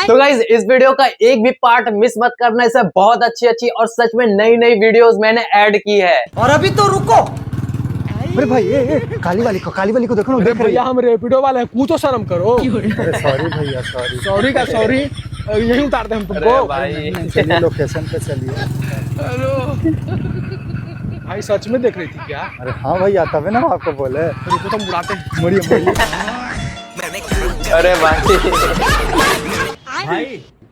तो गाइज इस वीडियो का एक भी पार्ट मिस मत करना। इसे बहुत अच्छी और सच में नई वीडियोस मैंने ऐड की है। और अभी तो रुको, अरे भाई ये काली वाली को देखो ना। भैया हम रेपिडो वाले हैं, कुछ तो शर्म करो। सॉरी भैया सॉरी का सॉरी, यही उतारते हम तुमको। भाई चलिए लोकेशन पे चलिए। भाई सच में देख रही थी क्या? अरे हाँ भैया तभी ना आपको बोले। रुको तो हम उड़ाते हैं। मरिए अरे भाई भाई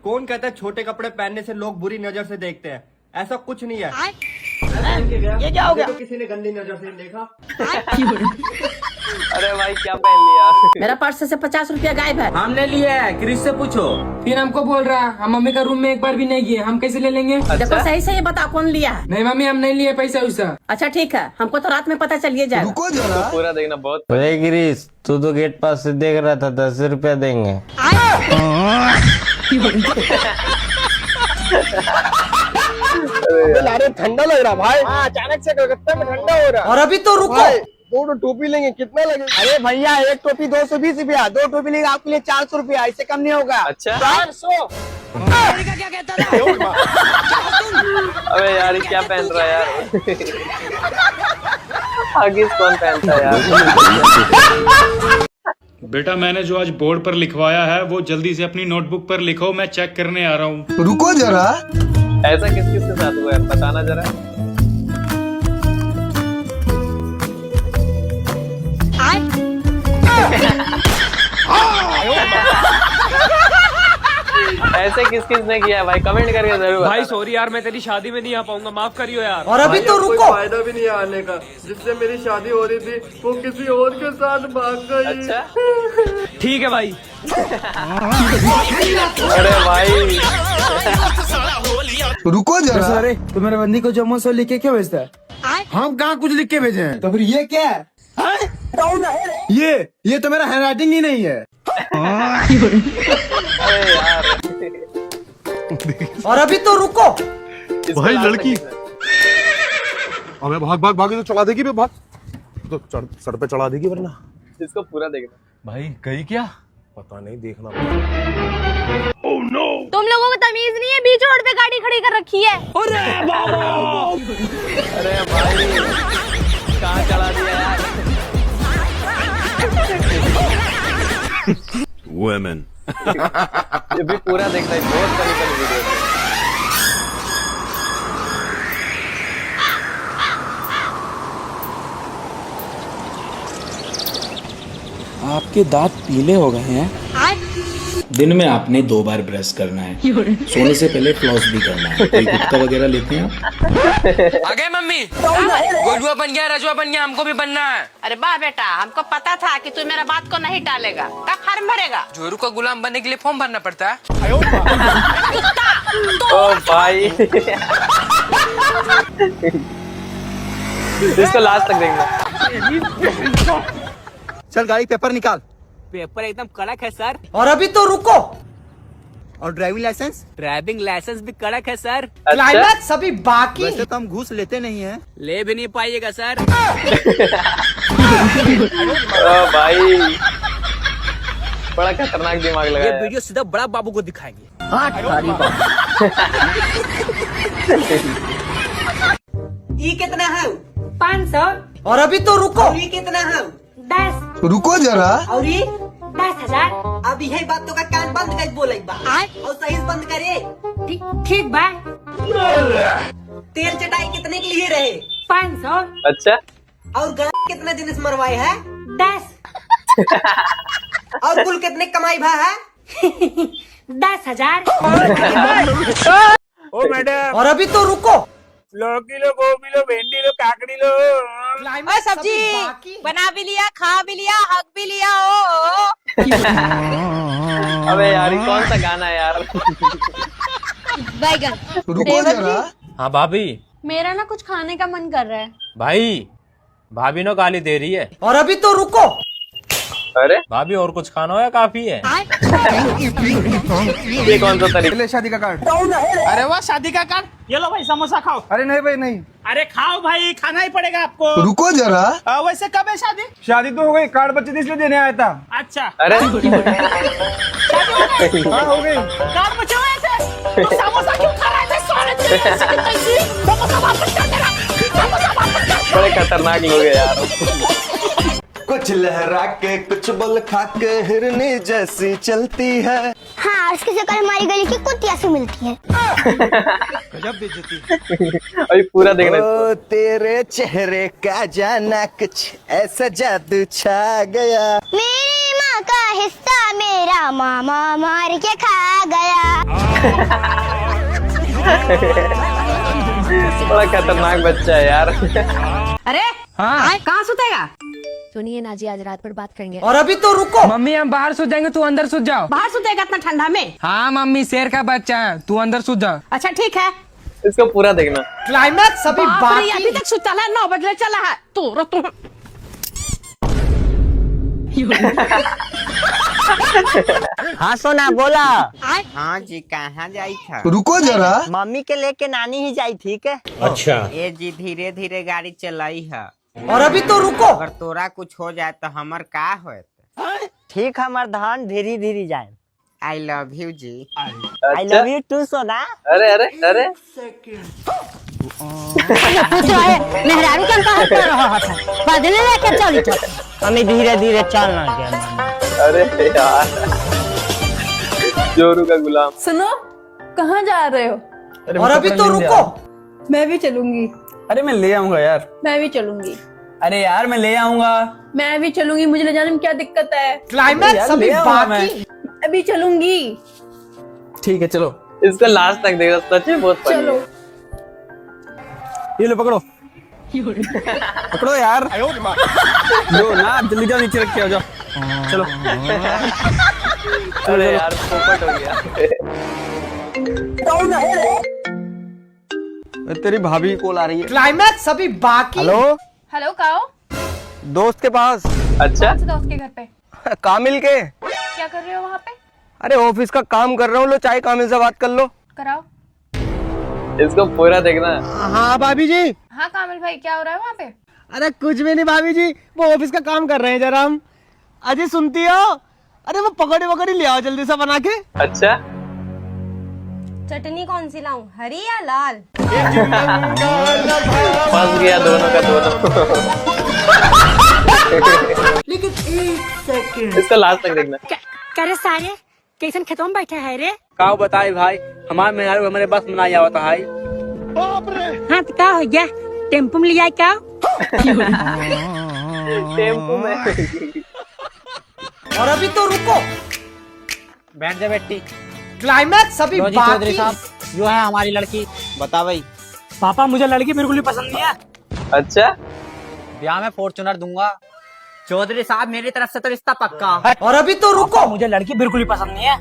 कौन कहता है छोटे कपड़े पहनने से लोग बुरी नजर से देखते हैं? ऐसा कुछ नहीं है। ये क्या हो गया? तो किसी ने गंदी नजर से देखा? अरे भाई क्या पहन लिया? मेरा पर्स से 50 रुपया गायब है। हमने लिया है, क्रिस से पूछो। फिर हमको बोल रहा है हम मम्मी का रूम में एक बार भी नहीं गए, हम कैसे ले लेंगे? देखो सही से ये बता कौन लिया है। नहीं मम्मी हम नहीं लिए पैसा वैसा। अच्छा ठीक है, हमको तो रात में पता चलिए जाएगा। रुको जरा। पूरा देखना बहुत। अरे गिरीश तू तो गेट पास से देख रहा था, 10 रुपया देंगे। अरे ठंडा लग रहा भाई। अचानक से कलकत्ता में ठंडा हो रहा। और अभी तो रुको, दो टोपी लेंगे, कितना लगेगा? अरे भैया एक टोपी 220 रुपया, 2 टोपी लेंगे आपके लिए 400 रुपया, इससे कम नहीं होगा। अच्छा 400। क्या कहता था? अबे यार ये क्या पहन रहा है यार? आगे कौन पहनता है यार? बेटा मैंने जो आज बोर्ड पर लिखवाया है वो जल्दी से अपनी नोटबुक पर लिखो, मैं चेक करने आ रहा हूँ। रुको जरा। ऐसा किस के साथ हुआ है बताना जरा। ऐसे किस ने किया है भाई? कमेंट करके जरूर भाई सॉरी यार, मैं तेरी शादी में नहीं आ पाऊंगा, माफ करियो यार। और अभी तो कोई रुको, फायदा भी नहीं है आने का। जिससे मेरी शादी हो रही थी वो किसी और के साथ भाग गई। अच्छा ठीक है भाई। अरे भाई रुको जरा। अरे तो मेरे बंदी को जम्मू से लिख के क्यों भेजता है? हम कहाँ कुछ लिख के भेजे हैं? तो फिर ये क्या है? ये तो मेरा हैंड राइटिंग ही नहीं है। अरे यार और अभी तो रुको, भाई लड़की। अबे भाग तो चढ़ा देगी बे, भाग तो सर पे चढ़ा देगी वरना। इसको पूरा देखना। भाई गई क्या पता नहीं, देखना। तुम लोगों को तमीज नहीं है, बीच रोड पे गाड़ी खड़ी कर रखी है। अरे भाई कहाँ चला दिया यार? Women. ये भी पूरा देखना है, बहुत फनी वीडियो है। आपके दांत पीले हो गए हैं। दिन में आपने 2 बार ब्रश करना है, सोने से पहले फ्लॉस भी करना है। कोई गुटखा वगैरह लेते हैं आप? आ गए मम्मी। गोलुआ बन गया, रजुआ बन गया, हमको भी बनना है। अरे वाह बेटा, हमको पता था कि तू मेरा बात को नहीं टालेगा। कब फॉर्म भरेगा? जोरू का गुलाम बनने के लिए फॉर्म भरना पड़ता है। ओ भाई इसको लास्ट तक देखना। चल गाड़ी पेपर निकाल। पेपर एकदम कड़क है सर। और अभी तो रुको, और ड्राइविंग लाइसेंस? ड्राइविंग लाइसेंस भी कड़क है सर। क्लाइमैक्स अभी बाकी। वैसे तो हम घूस लेते नहीं है। ले भी नहीं पाइएगा सर। ओ भाई बड़ा खतरनाक दिमाग लगा ये है। वीडियो सीधा बड़ा बाबू को दिखाएंगे। ये कितना है? 500। और अभी तो रुको, ये कितना है? 10। रुको जरा। और ये 10,000। अब यही बातों का कान बंद कर बोले और सही से बंद करे। ठीक बाय। तेल चटाई कितने के लिए रहे? 500। अच्छा और गाय कितने दिन से मरवाए है? 10। और कुल कितने कमाई भा है? 10,000। ओ मैडम, और अभी तो रुको, लौकी लो, गोभी लो, भिंडी लो, काकड़ी लो। सब्जी बना भी लिया, खा भी लिया, हक भी लिया। ओ अबे यार ये कौन सा गाना है यार? बैगन। रुको जरा। हाँ भाभी। मेरा ना कुछ खाने का मन कर रहा है। भाई भाभी ने गाली दे रही है। और अभी तो रुको, अरे भाभी और कुछ खाना हो या काफी है? ये कौन सा तरीका? ले शादी का कार्ड। अरे वाह शादी का कार्ड। ये लो भाई समोसा खाओ। अरे नहीं भाई नहीं। अरे खाओ भाई, खाना ही पड़ेगा आपको। रुको जरा। वैसे कब है शादी? शादी तो हो गई, कार्ड बच्चे इसलिए देने आया था। अच्छा अरे हाँ हो गई। बड़े खतरनाक लोग हैं यार। कुछ लहरा के कुछ बल खा के हिरनी जैसी चलती है। हाँ, उसकी शक्ल हमारी गली की कुतिया से मिलती है। अभी पूरा देखना ओ तेरे चेहरे का जाना कुछ ऐसा जादू छा गया। मेरी माँ का हिस्सा मेरा मामा मार के खा गया। बड़ा खतरनाक बच्चा है यार। अरे हाँ कहाँ सुतेगा? सुनिए ना जी, आज रात पर बात करेंगे। और अभी तो रुको। मम्मी हम बाहर सो जाएंगे, तू अंदर सो जाओ। बाहर सुतेगा इतना ठंडा में? हाँ मम्मी, शेर का बच्चा है, तू अंदर सो जाओ। अच्छा ठीक है। इसको पूरा देखना। क्लाइमैक्स अभी बाकी। अभी तक सुता है, 9 बजे चला है। तो हाँ सोना बोला। हाँ जी, कहाँ जाई था? रुको जरा। मम्मी के लेके नानी ही जाई, ठीक है? अच्छा। ये जी धीरे धीरे गाड़ी चलाई है। और अभी तो रुको। अगर तोरा कुछ हो जाए तो हमर का होत? ठीक, हमर धान धीरे धीरे जाए। I love you ji. I love you too सोना। अरे अरे अरे मेहरारू क्या कर रहा था? बदले लेके चली चल। हमें धीरे धीरे चलना क्या? अरे यार, जोरू का गुलाम। सुनो, कहाँ जा रहे हो? और अभी तो रुको। मैं भी चलूंगी। अरे मैं ले आऊंगा यार। मैं भी चलूंगी। अरे यार मैं ले आऊंगा। मैं भी चलूंगी, मुझे ले जाने में क्या दिक्कत है? क्लाइमैक्स अभी बाकी। अभी चलूंगी। ठीक है चलो। इसको लास्ट तक देखो, सच में बहुत फनी चलो। है। ये लो पकड़ो। पकड़ो यार। लो ना, जल्दी जाओ, नीचे रख के आ जाओ। चलो। अरे यार पोपट हो गया। तेरी भाभी की कॉल आ रही है। क्लाइमैक्स अभी बाकी। हेलो, हेलो, काओ? दोस्त के पास। अच्छा, दोस्त के घर पे कामिल के। क्या कर रहे हो वहाँ पे? अरे ऑफिस का काम कर रहा हूँ, लो चाय कामिल से बात कर लो। कराओ। इसको पूरा देखना। हाँ भाभी जी। हाँ कामिल भाई, क्या हो रहा है वहाँ पे? अरे कुछ भी नहीं भाभी जी, वो ऑफिस का काम कर रहे हैं जरा हम। अजय सुनती हो? अरे वो पकौड़े वकौड़े ले आओ जल्दी से बना के। अच्छा, चटनी कौन सी लाऊं, हरी या लाल? फंस गया दोनों का दोनों। लेकिन 1 सेकंड। इसको लास्ट तक देखना। करे सारे कैसन खेतों में बैठे है रे? का बताए भाई, हमारे मेहरारू हमारे बस में नहीं आवता है। हाँ तो क्या हो गया, टेम्पो में लिया क्या? टेम्पो में। और अभी तो रुको। बैठ जा बेटी। क्लाइमैक्स अभी बाकी। जो है हमारी लड़की, बता भाई। पापा मुझे लड़की बिल्कुल भी पसंद नहीं है। अच्छा, ब्याह में फॉर्च्यूनर दूंगा। चौधरी साहब, मेरी तरफ से तो रिश्ता पक्का। और अभी तो रुको। मुझे लड़की बिल्कुल भी पसंद नहीं है।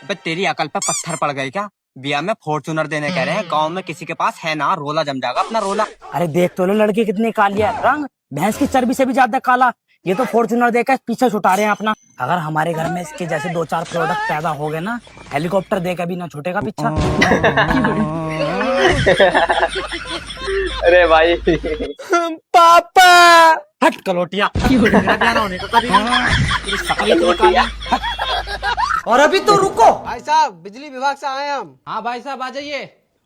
बे तेरी अकल पे पत्थर पड़ गए क्या? ब्याह में फॉर्च्यूनर देने कह रहे हैं, गांव में किसी के पास है ना? रोला जम जाएगा अपना रोला। अरे देख तो लो लड़की कितनी काली है, रंग भैंस की चर्बी से भी ज्यादा काला। ये तो फॉर्च्यूनर देकर पीछे छुटा रहे हैं अपना। अगर हमारे घर में इसके जैसे 2-4 प्रोडक्ट पैदा हो गए ना, हेलीकॉप्टर देकर भी ना छूटेगा पीछा। अरे भाई। पापा हट कलोटिया। और अभी तो रुको। भाई साहब, बिजली विभाग से आए हम। हाँ भाई साहब आ जाइए।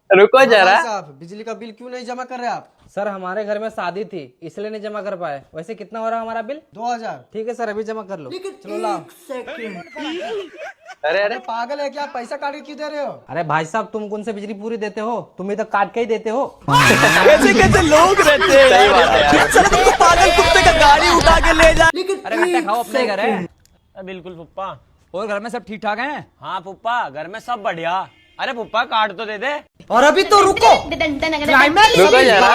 रुको जरा। साहब, बिजली का बिल क्यों नहीं जमा कर रहे आप? सर हमारे घर में शादी थी, इसलिए नहीं जमा कर पाए। वैसे कितना हो रहा है हमारा बिल? 2000। ठीक है सर, अभी जमा कर लो। चलो लाओ। सेकंड। अरे अरे पागल है क्या, पैसा काट के क्यों दे रहे हो? अरे भाई साहब, तुम कौन से बिजली पूरी देते हो? तुम ही तो काट के ही देते हो। कैसे कैसे लोग रहते हैं। सही बात है यार। पागल कुत्ते का गाड़ी उठा के ले जा। अरे बेटा खाओ, अपने घर है। बिल्कुल पुप्पा। और घर में सब ठीक ठाक हैं? हाँ पुप्पा, घर में सब बढ़िया। अरे पुप्पा काट तो दे दे। और अभी तो रुको। क्लाइमैक्स रुको जरा।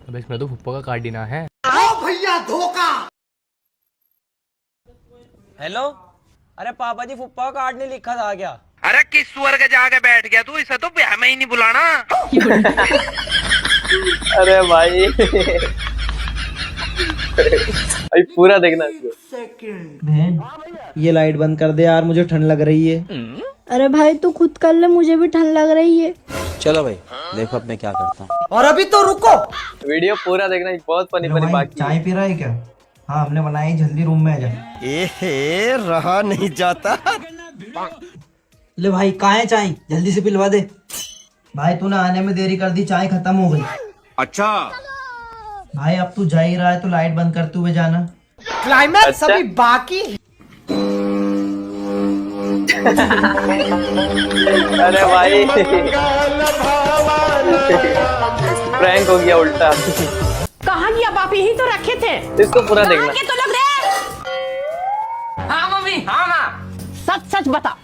अब इसमें तो फुप्पा का कार्ड देना है। आओ भैया धोखा। हेलो, अरे पापा जी फुप्पा का कार्ड नहीं लिखा था क्या? अरे किस स्वर्ग जाके बैठ गया तू? इसे तो ब्याह में ही नहीं बुलाना। अरे भाई। अभी पूरा देखना इसको। ये लाइट बंद कर दे यार, मुझे ठंड लग रही है। अरे भाई तू खुद कर ले, मुझे भी ठंड लग रही है। चलो भाई, देखो अब मैं क्या करता हूँ। और अभी तो रुको। वीडियो पूरा देखना, बहुत फनी फनी बाकी है। चाय पी रहा है क्या? हाँ हमने बनाई, जल्दी रूम में आ जा। रहा नहीं जाता। ले भाई कहाँ है चाय, जल्दी से पिलवा दे। भाई तूने आने में देरी कर दी, चाय खत्म हो गई। अच्छा भाई अब तू जा ही रहा है तो लाइट बंद करते हुए जाना। क्लाइमैक्स अभी बाकी। अरे भाई प्रैंक हो गया उल्टा। कहाँ गया बाप, यही तो रखे थे। इसको पूरा देखना। तो लग रहे। हाँ मम्मी, हाँ सच सच बता,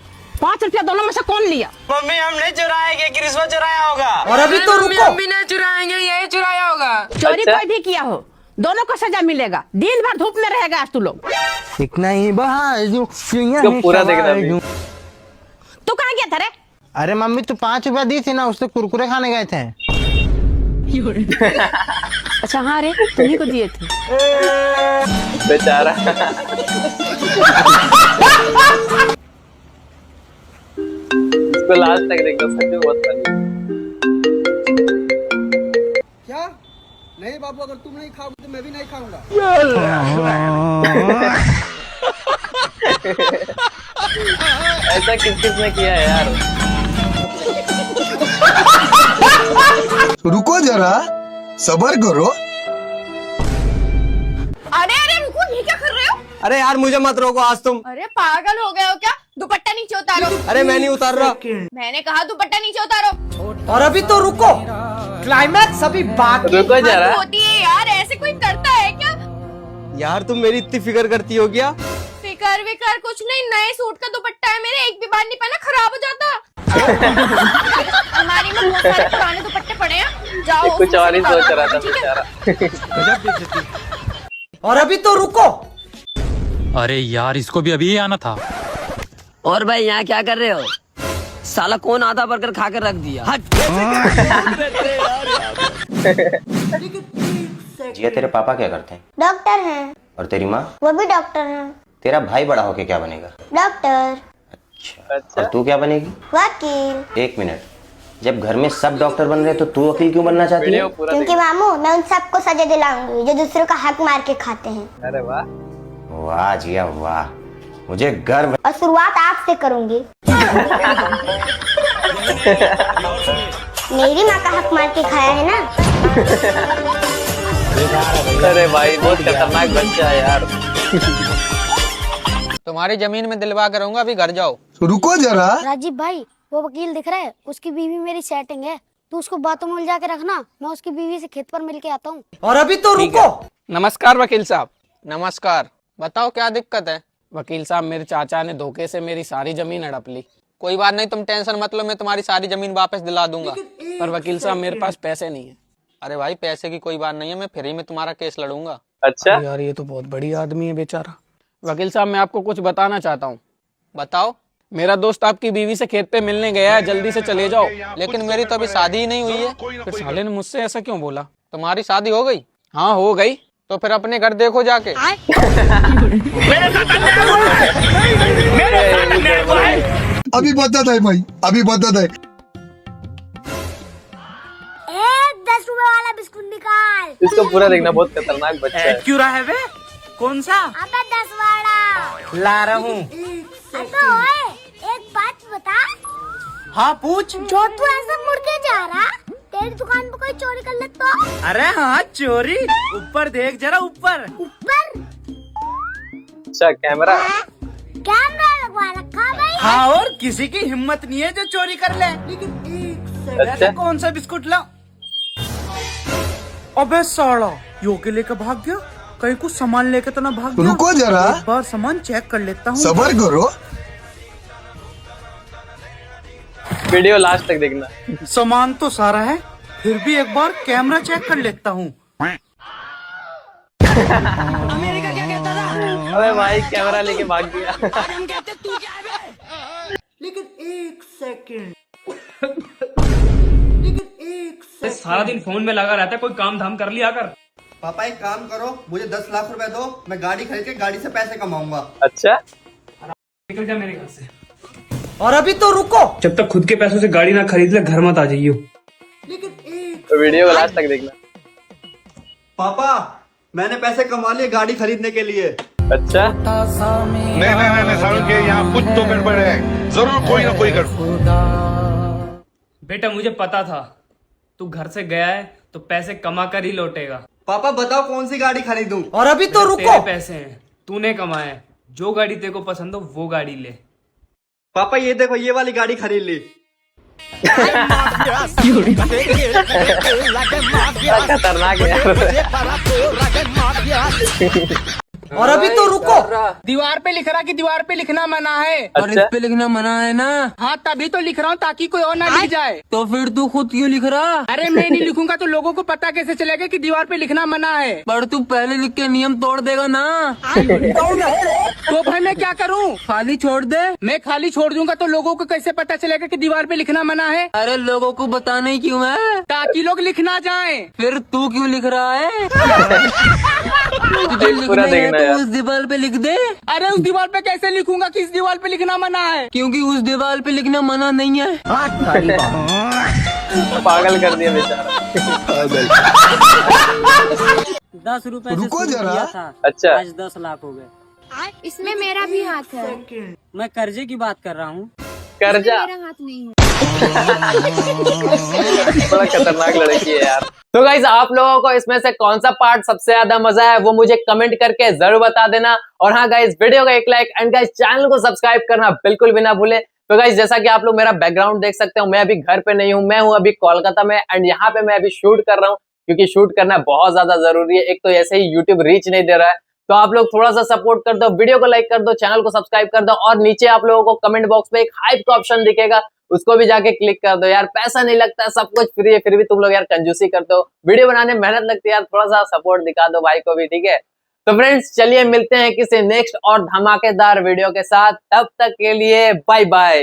5 रुपया दोनों में से कौन लिया? मम्मी हमने चुराएंगे कि रिश्वत चुराया होगा? और अभी तो रुको, मम्मी ने चुराएंगे, यही चुराया होगा। चोरी कोई भी किया हो, दोनों को सजा मिलेगा। दिन भर धूप में रहेगा आज तू लोग। इतना ही बाजू इसको पूरा देखना अभी। तू कहाँ गया था रे? अरे मम्मी तू 5 रुपया दी थी ना, उससे कुरकुरे खाने गए थे। अच्छा हाँ रे, तुम्ही को दिए थे। बेचारा। इसको लास्ट तक देखना, सच में बहुत फनी। क्या? नहीं बाबू, अगर तुम नहीं खाओगे तो मैं भी नहीं खाऊंगा। ऐसा किस किस ने किया है यार? रुको जरा, सबर करो। अरे अरे रुको, ये क्या कर रहे हो? अरे यार मुझे मत रोको आज तुम। अरे पागल हो गए हो क्या? दुपट्टा नीचे उतारो। अरे मैं नहीं उतार रहा। मैंने कहा दुपट्टा नीचे उतारो। और अभी तो रुको, क्लाइमैक्स अभी बाकी। रुको जरा। होती है यार, ऐसे कोई करता है क्या? यार तुम मेरी इतनी फिक्र करती हो क्या? फिकर विकर कुछ नहीं, नए सूट का दुपट्टा है मेरे, एक भी बार नहीं पहना खराब हो जाता। हमारी में बहुत सारे पुराने दुपट्टे पड़े हैं, जाओ। कुछ और ही सोच रहा था बेचारा। और अभी तो रुको। अरे यार इसको भी अभी आना था। और भाई यहाँ क्या कर रहे हो? साला कौन आधा बर्गर खा कर रख दिया? जिया तेरे पापा क्या करते हैं? डॉक्टर हैं। और तेरी माँ? वो भी डॉक्टर हैं। तेरा भाई बड़ा होके क्या बनेगा? डॉक्टर। अच्छा। और तू क्या बनेगी? वकील। 1 मिनट, जब घर में सब डॉक्टर बन रहे तो तू वकील क्यों बनना चाहती है? क्योंकि मामू मैं उन सबको सजा दिलाऊंगी जो दूसरों का हक मार के खाते हैं। अरे वाह। वाह जिया वाह, मुझे गर्व। और शुरुआत आपसे करूंगी। मेरी माँ का हक मार के खाया है ना। अरे भाई बहुत खतरनाक बच्चा है यार। तुम्हारी जमीन में दिलवा करूंगा, अभी घर जाओ। रुको जरा। राजीव भाई, वो वकील दिख रहा है, उसकी बीवी मेरी सेटिंग है। तू उसको बातों में उलझा के रखना, मैं उसकी बीवी से खेत पर मिल के आता हूँ। और अभी तो रुको। नमस्कार वकील साहब। नमस्कार, बताओ क्या दिक्कत है? वकील साहब मेरे चाचा ने धोखे से मेरी सारी जमीन हड़प ली। कोई बात नहीं, तुम टेंशन मत लो, मैं तुम्हारी सारी जमीन वापस दिला दूंगा। पर वकील साहब मेरे पास पैसे नहीं है। अरे भाई पैसे की कोई बात नहीं है, मैं फ्री में तुम्हारा केस लड़ूंगा। अच्छा यार ये तो बहुत बड़ी आदमी है बेचारा। वकील साहब मैं आपको कुछ बताना चाहता हूँ। बताओ। मेरा दोस्त आपकी बीवी से खेत पे मिलने गया है, जल्दी से चले जाओ। लेकिन मेरी तो अभी शादी ही नहीं हुई है। फिर साले ने मुझसे ऐसा क्यों बोला? तुम्हारी शादी हो गई? हाँ हो गई। तो फिर अपने घर देखो जाके। अभी बता दे भाई, अभी बता दे। 10 रुपए वाला बिस्कुट निकाल। इसको पूरा देखना, बहुत खतरनाक बच्चा है। क्यों रहा है वे? कौन सा? अबे 10 वाला ला रहा हूँ। अबे ओए, एक बात बता। हाँ पूछ। जो तू ऐसे मुड़ के जा रहा, तेरी दुकान पे कोई चोरी कर ले तो? अरे हाँ चोरी। ऊपर देख जरा, ऊपर। ऊपर? अच्छा कैमरा लगवा रखा भाई। हाँ और किसी की हिम्मत नहीं है जो चोरी कर ले। अच्छा कौन सा बिस्कुट ला? अबे साला, यो के लेकर भाग गया। कहीं कुछ सामान लेके तो ना भाग गया। रुको जरा, एक बार सामान चेक कर लेता हूँ। सबर करो। वीडियो लास्ट तक देखना। सामान तो सारा है, फिर भी एक बार कैमरा चेक कर लेता हूँ। अबे भाई कैमरा लेके भाग गया। लेकिन एक सेकंड। सारा दिन फोन में लगा रहता है, कोई काम धाम कर लिया कर। पापा एक काम करो, मुझे 10 लाख रुपए दो, मैं गाड़ी खरीद के गाड़ी से पैसे कमाऊंगा। अच्छा निकल जा मेरे घर से। और अभी तो रुको। जब तक खुद के पैसों से गाड़ी ना खरीद ले, घर मत आ जाइयो। लेकिन एक तो वीडियो को लास्ट तक देखना। पापा मैंने पैसे कमा लिए गाड़ी खरीदने के लिए। अच्छा, नहीं सारुण के यहाँ कुछ तो गड़बड़ है, जरूर कोई ना कोई गड़बड़। बेटा मुझे पता था तू घर से गया है तो पैसे कमा कर ही लौटेगा। पापा बताओ कौन सी गाड़ी खरीदूं? और अभी तो रुको। तेरे पैसे हैं, तूने कमाए हैं, जो गाड़ी तेरे को पसंद हो वो गाड़ी ले। पापा ये देखो ये वाली गाड़ी खरीद ली। खतरनाक है यार। और अभी तो रुको। दीवार पे लिख रहा कि दीवार पे लिखना मना है। और इस पे लिखना मना है ना? हाँ तभी तो लिख रहा हूँ ताकि कोई और ना लिख जाए। तो फिर तू खुद क्यों लिख रहा? अरे मैं नहीं लिखूंगा तो लोगों को पता कैसे चलेगा कि दीवार पे लिखना मना है? पर तू पहले लिख के नियम तोड़ देगा ना। तो भाई मैं क्या करूँ? खाली छोड़ दे। मैं खाली छोड़ दूंगा तो लोगों को कैसे पता चलेगा कि दीवार पे लिखना मना है? अरे लोगों को बताना ही क्यों है? ताकि लोग लिखना जाए। फिर तू क्यों लिख रहा है? पूरा देखना है। उस दीवार पे लिख दे। अरे उस दीवार पे कैसे लिखूंगा कि इस दीवार पे लिखना मना है? क्योंकि उस दीवार पे लिखना मना नहीं है। पागल कर दिया बेचारा। 10 रुपए रुको जरा। था, अच्छा, आज 10 लाख हो गए। इसमें मेरा भी हाथ है। मैं कर्जे की बात कर रहा हूँ। कर्जा। मेरा हाथ नहीं है। बड़ा खतरनाक लड़की है यार। तो गाइज आप लोगों को इसमें से कौन सा पार्ट सबसे ज्यादा मजा है वो मुझे कमेंट करके जरूर बता देना। और हाँ गाइज वीडियो को एक लाइक एंड गाइज चैनल को सब्सक्राइब करना बिल्कुल भी ना भूले। तो गाइज जैसा कि आप लोग मेरा बैकग्राउंड देख सकते हो, मैं अभी घर पे नहीं हूँ, मैं हूँ अभी कोलकाता में एंड यहाँ पे मैं अभी शूट कर रहा हूँ क्योंकि शूट करना बहुत ज्यादा जरूरी है। एक तो ऐसे ही यूट्यूब रीच नहीं दे रहा है, तो आप लोग थोड़ा सा सपोर्ट कर दो, वीडियो को लाइक कर दो, चैनल को सब्सक्राइब कर दो और नीचे आप लोगों को कमेंट बॉक्स में एक हाइप का ऑप्शन दिखेगा, उसको भी जाके क्लिक कर दो। यार पैसा नहीं लगता, सब कुछ फ्री है, फिर भी तुम लोग यार कंजूसी करते हो। वीडियो बनाने में मेहनत लगती है यार, थोड़ा सा सपोर्ट दिखा दो भाई को भी, ठीक है? तो फ्रेंड्स चलिए मिलते हैं किसी नेक्स्ट और धमाकेदार वीडियो के साथ, तब तक के लिए बाय बाय।